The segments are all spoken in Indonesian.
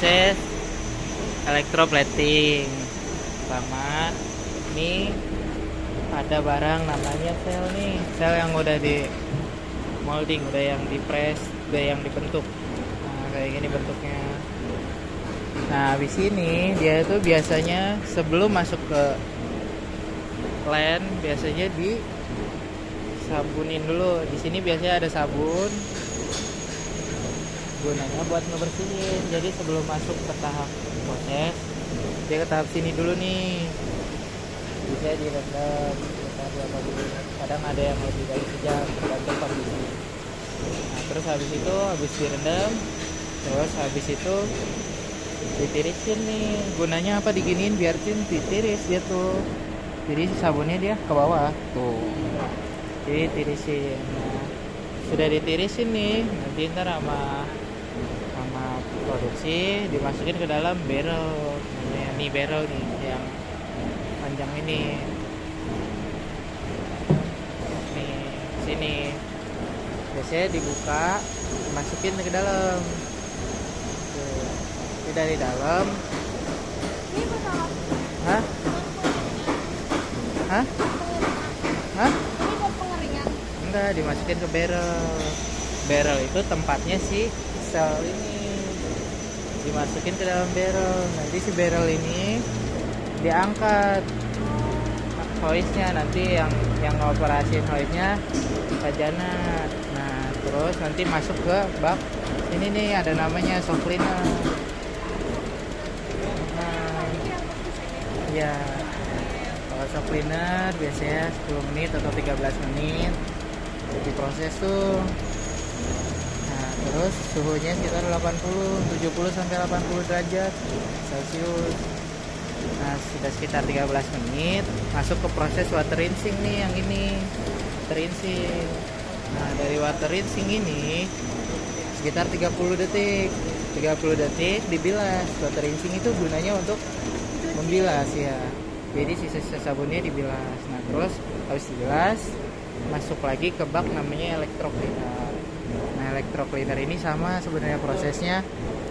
proses elektroplating. Sama ini ada barang namanya sel nih, sel yang udah di molding, udah yang di press, udah yang dibentuk. Nah, kayak gini bentuknya. Nah, habis ini dia itu biasanya sebelum masuk ke len biasanya disabunin dulu. Di sini biasanya ada sabun, gunanya buat ngebersihin. Jadi sebelum masuk ke tahap proses, dia ke tahap sini dulu nih. Bisa direndam sekitar berapa menit. Kadang ada yang lebih dari sejam, tergantung kondisi. Nah, terus habis itu habis direndam, terus habis itu ditirisin nih. Gunanya apa diginiin biar ditiris dia tuh. Jadi sabunnya dia ke bawah tuh. Jadi tirisin. Nah, sudah ditirisin nih, nanti ntar sama produksi dimasukin ke dalam barrel. Namanya nih barrel nih yang panjang ini. Nih, sini. Biasanya dibuka, dimasukin ke dalam. Tuh. Ini dari dalam. Hah? Hah? Hah? Ini buat pengeringan. Enggak, dimasukin ke barrel. Barrel itu tempatnya si sel ini. Dimasukin ke dalam barrel. Nanti si barrel ini diangkat hoisnya, nanti yang ngoperasiin hoisnya Sajana. Nah, terus nanti masuk ke bak ini nih, ada namanya soft cleaner. Nah, ya kalau soft cleaner biasanya 10 menit atau 13 menit diproses tuh. Nah, terus suhunya sekitar 70 sampai 80 derajat Celcius. Nah, sudah sekitar 13 menit masuk ke proses water rinsing nih, yang ini water rinsing. Nah, dari water rinsing ini sekitar 30 detik dibilas. Water rinsing itu gunanya untuk membilas ya. Jadi sisa-sisa sabunnya dibilas. Nah, terus habis dibilas masuk lagi ke bak namanya electro cleaner. Nah, electro cleaner ini sama sebenarnya prosesnya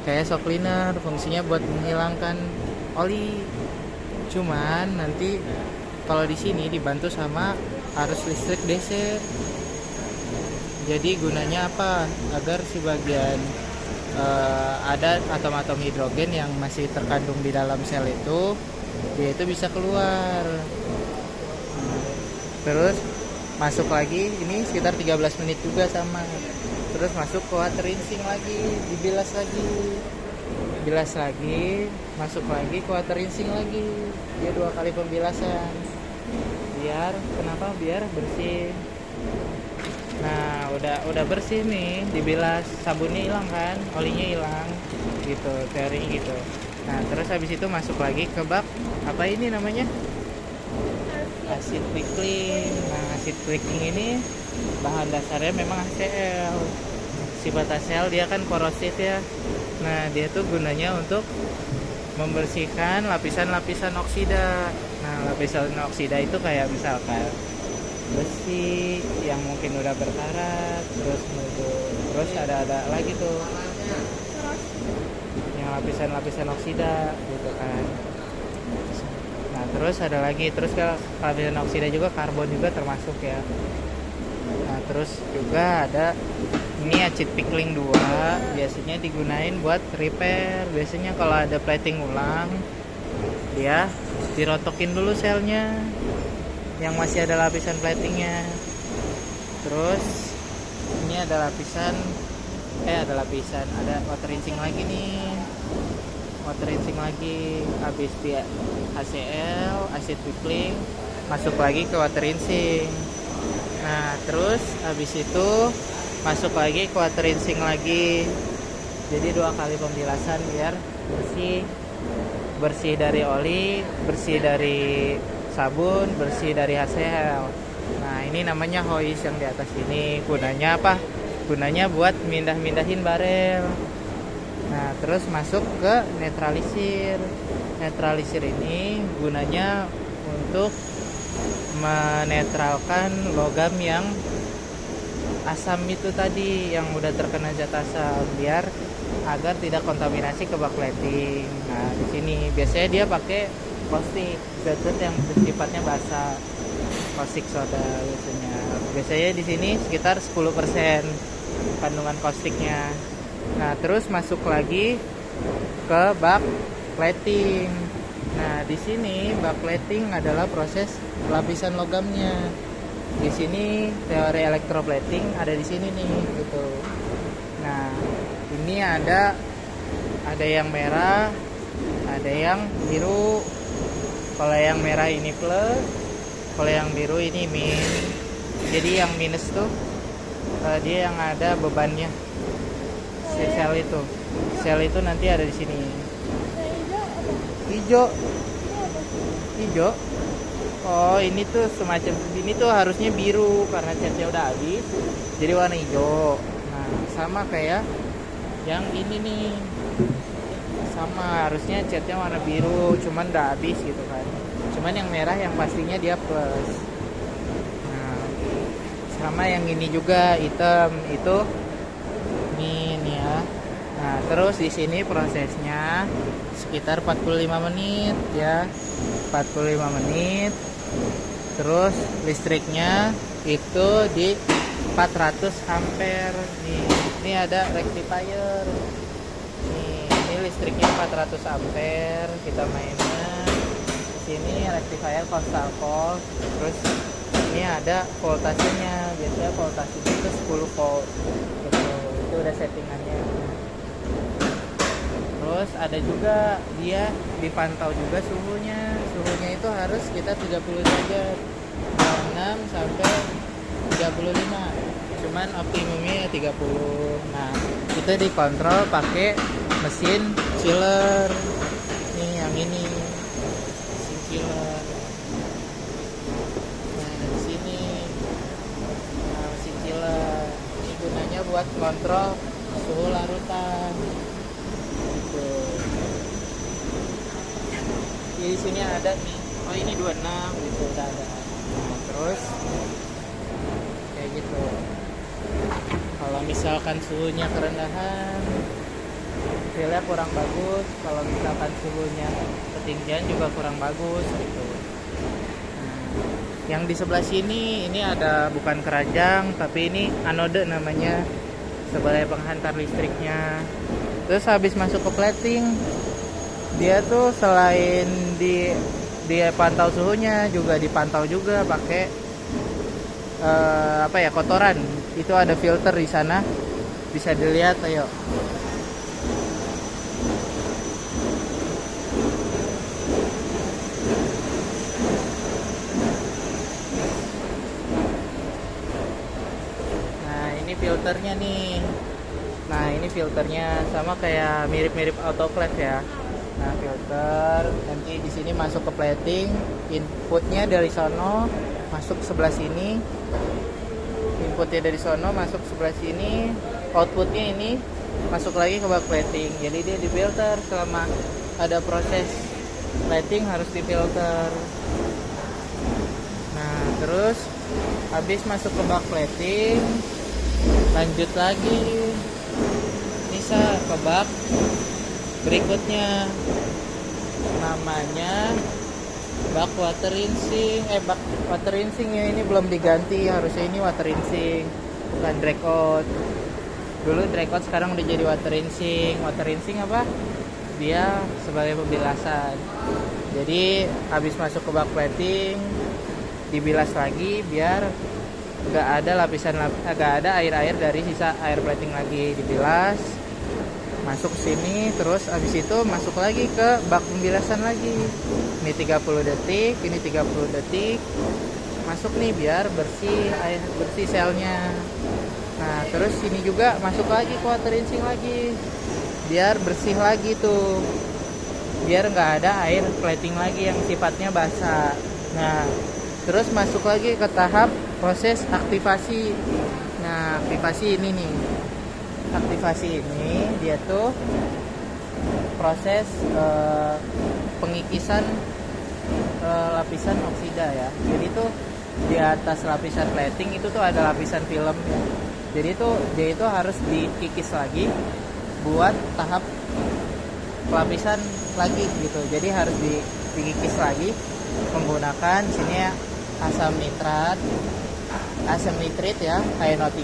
kayak soft cleaner, fungsinya buat menghilangkan oli. Cuman nanti kalau di sini dibantu sama arus listrik DC. Jadi gunanya apa? Agar si bagian ada atom-atom hidrogen yang masih terkandung di dalam sel itu, dia itu bisa keluar. Terus masuk lagi, ini sekitar 13 menit juga sama. Terus masuk ke water rinsing lagi, dibilas lagi, masuk lagi ke water rinsing lagi. Dia 2 kali pembilasan. Biar bersih. Nah, udah bersih nih, dibilas, sabunnya hilang kan, olinya hilang gitu, teori gitu. Nah, terus habis itu masuk lagi ke bak apa ini namanya? Acid pickling. Nah, acid pickling ini bahan dasarnya memang HCl. Sifat HCl dia kan korosif ya. Nah, dia tuh gunanya untuk membersihkan lapisan-lapisan oksida. Nah, lapisan oksida itu kayak misalkan besi yang mungkin udah berkarat, terus ada lagi tuh yang lapisan-lapisan oksida gitu kan. Nah, terus ada lagi, terus ke lapisan oksida juga karbon juga termasuk ya. Nah, terus juga ada ini acid pickling 2, biasanya digunain buat repair. Biasanya kalau ada plating ulang, dia dirotokin dulu selnya yang masih ada lapisan platingnya. Terus ini ada water rinsing lagi nih. Water rinsing lagi, habis dia HCl, acid pickling, masuk lagi ke water rinsing. Nah, terus habis itu masuk lagi ke water rinsing lagi. Jadi 2 kali pembilasan biar bersih dari oli, bersih dari sabun, bersih dari HCl. Nah, ini namanya hoist yang di atas ini. Gunanya apa? Gunanya buat mindahin barel. Nah, terus masuk ke netralisir. Netralisir ini gunanya untuk menetralkan logam yang asam itu tadi, yang udah terkena zat asam, biar agar tidak kontaminasi ke backlighting. Nah, di sini biasanya dia pakai caustic zat-zat yang sifatnya basah, caustic soda biasanya. Biasanya di sini sekitar 10% kandungan causticnya. Nah, terus masuk lagi ke backlighting. Nah, di sini backlighting adalah proses lapisan logamnya. Di sini teori electroplating ada di sini nih, gitu. Nah, ini ada yang merah, ada yang biru. Kalau yang merah ini plus, kalau yang biru ini min. Jadi yang minus tuh dia yang ada bebannya. Si sel itu nanti ada di sini. Hijau. Oh, ini tuh semacam ini tuh harusnya biru karena catnya udah habis. Jadi warna hijau. Nah, sama kayak yang ini nih. Sama, harusnya catnya warna biru, cuman udah habis gitu kan. Cuman yang merah yang pastinya dia plus. Nah, sama yang ini juga hitam itu min ya. Nah, terus di sini prosesnya sekitar 45 menit ya. 45 menit. Terus listriknya itu di 400 ampere nih. Ini ada rectifier. Ini listriknya 400 ampere, kita mainkan. Sini rectifier constant volt. Terus ini ada voltasenya. Biasanya voltasenya itu 10 volt. Gitu. Itu udah settingannya. Terus ada juga dia dipantau juga suhunya. Suhunya itu harus kita 30 derajat. 6 sampai 35. Cuman optimumnya 30. Nah, kita dikontrol pakai mesin chiller. Nih yang ini. Mesin chiller. Nah, di sini. Nah, mesin chiller. Ini gunanya buat kontrol suhu larutan. Gitu. Di sini ada nih. Oh, ini 26 gitu udah ada. Nah, terus kayak gitu. Kalau misalkan suhunya kerendahan, feelnya kurang bagus. Kalau misalkan suhunya ketinggian juga kurang bagus gitu. Nah, yang di sebelah sini ini ada bukan keranjang, tapi ini anode namanya, sebagai penghantar listriknya. Terus habis masuk ke plating, dia tuh selain dia pantau suhunya, juga dipantau juga pakai kotoran. Itu ada filter di sana, bisa dilihat. Ayo. Nah, ini filternya nih. Nah, ini filternya sama kayak mirip-mirip autoclave ya. Nah, filter nanti di sini masuk ke plating, inputnya dari sono masuk sebelah sini. Inputnya dari sono masuk sebelah sini, outputnya ini masuk lagi ke bak plating. Jadi dia difilter selama ada proses plating, harus difilter. Nah, terus habis masuk ke bak plating, lanjut lagi bisa ke bak berikutnya, namanya bak water rinsing. Bak water rinsing ya, ini belum diganti, harusnya ini water rinsing bukan drag out. Dulu drag out, sekarang udah jadi water rinsing. Water rinsing apa? Dia sebagai pembilasan. Jadi habis masuk ke bak plating, dibilas lagi biar nggak ada air dari sisa air plating lagi, dibilas masuk sini. Terus habis itu masuk lagi ke bak pembilasan lagi. Ini 30 detik, ini 30 detik. Masuk nih biar bersih selnya. Nah, terus sini juga masuk lagi ke water rinsing lagi, biar bersih lagi tuh, biar nggak ada air plating lagi yang sifatnya basah. Nah, terus masuk lagi ke tahap proses aktivasi. Nah, aktivasi ini nih. Aktivasi ini dia tuh proses pengikisan lapisan oksida ya. Jadi tuh di atas lapisan plating itu tuh ada lapisan film ya. Jadi tuh dia itu harus dikikis lagi buat tahap pelapisan lagi gitu. Jadi harus dikikis lagi menggunakan sini asam nitrit ya, HNO3.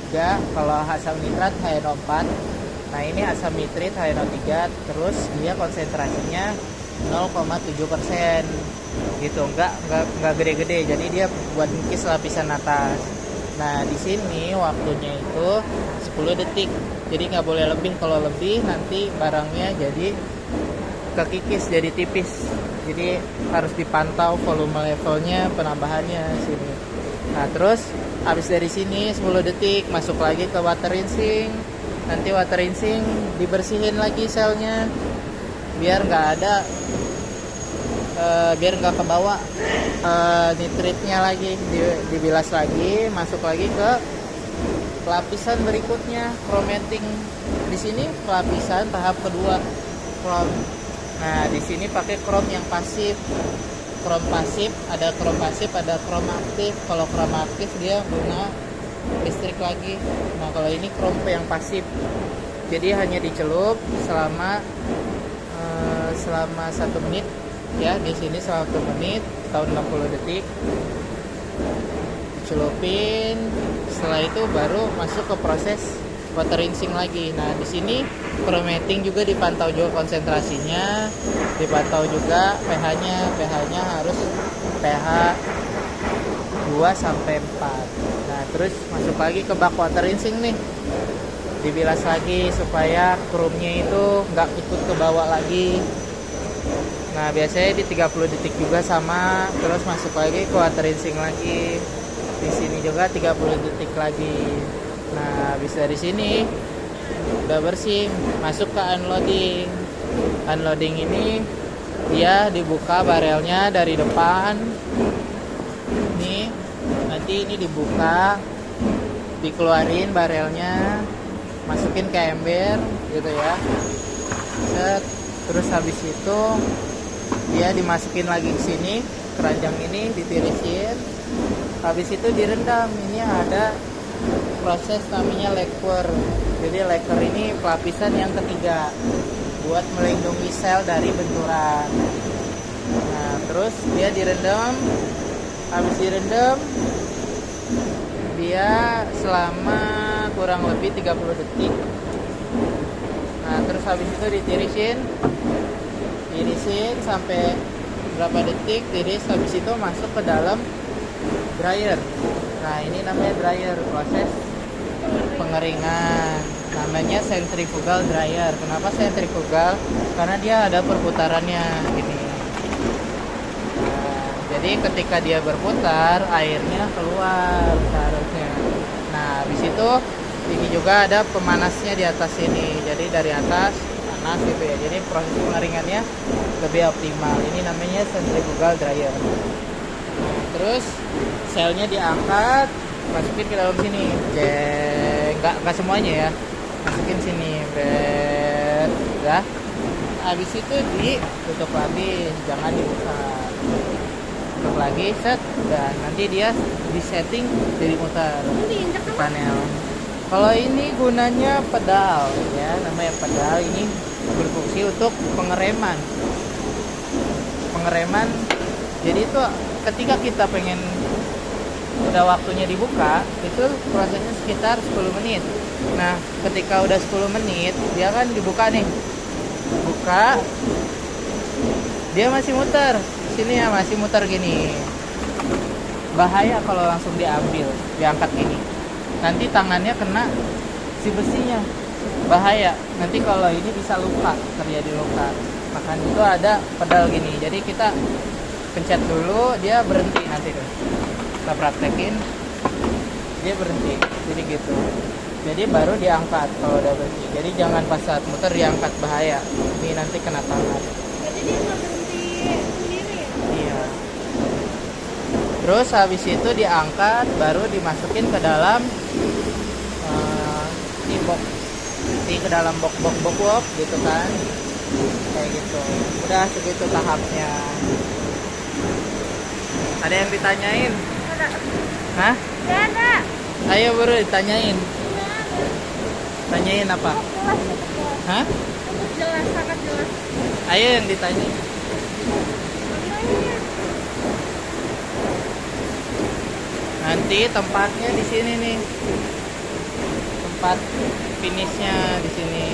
Kalau asam nitrat HNO4. Nah ini asam nitrit HNO3, terus dia konsentrasinya 0,7% gitu, nggak gede-gede, jadi dia buat ngikis lapisan atas. Nah di sini waktunya itu 10 detik, jadi nggak boleh lebih. Kalau lebih nanti barangnya jadi kekikis, jadi tipis. Jadi harus dipantau volume levelnya, penambahannya sini. Nah terus habis dari sini 10 detik masuk lagi ke water rinsing. Nanti water rinsing dibersihin lagi selnya biar nggak ada biar nggak kebawa nitritnya lagi, dibilas lagi, masuk lagi ke lapisan berikutnya, chromating. Di sini lapisan tahap kedua, chrome. Nah di sini pakai chrome yang pasif. Chrome pasif, ada chrome pasif, ada chrome aktif. Kalau chrome aktif dia guna listrik lagi. Nah kalau ini chrome yang pasif, jadi hanya dicelup selama 1 menit ya. Di sini selama 1 menit tahun 60 detik dicelupin. Setelah itu baru masuk ke proses water rinsing lagi. Nah di sini chromating juga dipantau juga konsentrasinya, dipantau juga pH-nya harus pH 2-4. Nah terus masuk lagi ke bak water rinsing nih, dibilas lagi supaya chrome-nya itu nggak ikut ke bawah lagi. Nah biasanya di 30 detik juga sama. Terus masuk lagi ke water rinsing lagi, di sini juga 30 detik lagi. Nah habis dari sini udah bersih, masuk ke unloading. Unloading ini dia dibuka barelnya dari depan nih. Nanti ini dibuka, dikeluarin barelnya, masukin ke ember gitu ya. Set. Terus habis itu dia dimasukin lagi ke sini, keranjang ini ditirisin. Habis itu direndam. Ini ada proses namanya lacquer. Jadi lacquer ini pelapisan yang ketiga buat melindungi sel dari benturan. Nah terus dia direndam. Habis direndam dia selama kurang lebih 30 detik. Nah terus habis itu ditirisin sampai berapa detik, tiris. Habis itu masuk ke dalam dryer. Nah ini namanya dryer, proses pengeringan, namanya centrifugal dryer. Kenapa centrifugal? Karena dia ada perputarannya gini. Nah, jadi ketika dia berputar, airnya keluar seharusnya. Nah habis itu ini juga ada pemanasnya di atas sini, jadi dari atas panas gitu ya. Jadi proses pengeringannya lebih optimal. Ini namanya centrifugal dryer. Terus selnya diangkat, masukin ke dalam sini. Nggak semuanya ya, masukin sini. Ya. Habis itu ditutup lagi, jangan dibuka. Tutup lagi, set. Dan nanti dia disetting jadi muter di panel. Kalau ini gunanya pedal ya, namanya pedal. Ini berfungsi untuk pengereman. Jadi itu ketika kita pengen udah waktunya dibuka, itu prosesnya sekitar 10 menit. Nah ketika udah 10 menit dia kan dibuka nih, buka, dia masih muter sini ya, masih muter gini. Bahaya kalau langsung diangkat gini, nanti tangannya kena si besinya, bahaya. Nanti kalau ini bisa terjadi luka. Makanya itu ada pedal gini, jadi kita pencet dulu, dia berhenti. Nanti tuh kita praktekin, dia berhenti, jadi gitu. Jadi baru diangkat kalau udah berhenti. Jadi jangan pas saat muter diangkat, bahaya. Ini nanti kena tangan. Jadi dia nggak berhenti sendiri ya? Iya. Terus habis itu diangkat, baru dimasukin ke dalam ke dalam box gitu kan, kayak gitu. Udah segitu tahapnya. Ada yang ditanyain? Ada. Hah? Gak ada. Ayo baru ditanyain. Gak ada. Tanyain apa? Kelas. Hah? Cukup jelas, sangat jelas. Ayo yang ditanya. Makanya. Nanti tempatnya di sini nih. Tempat finishnya di sini.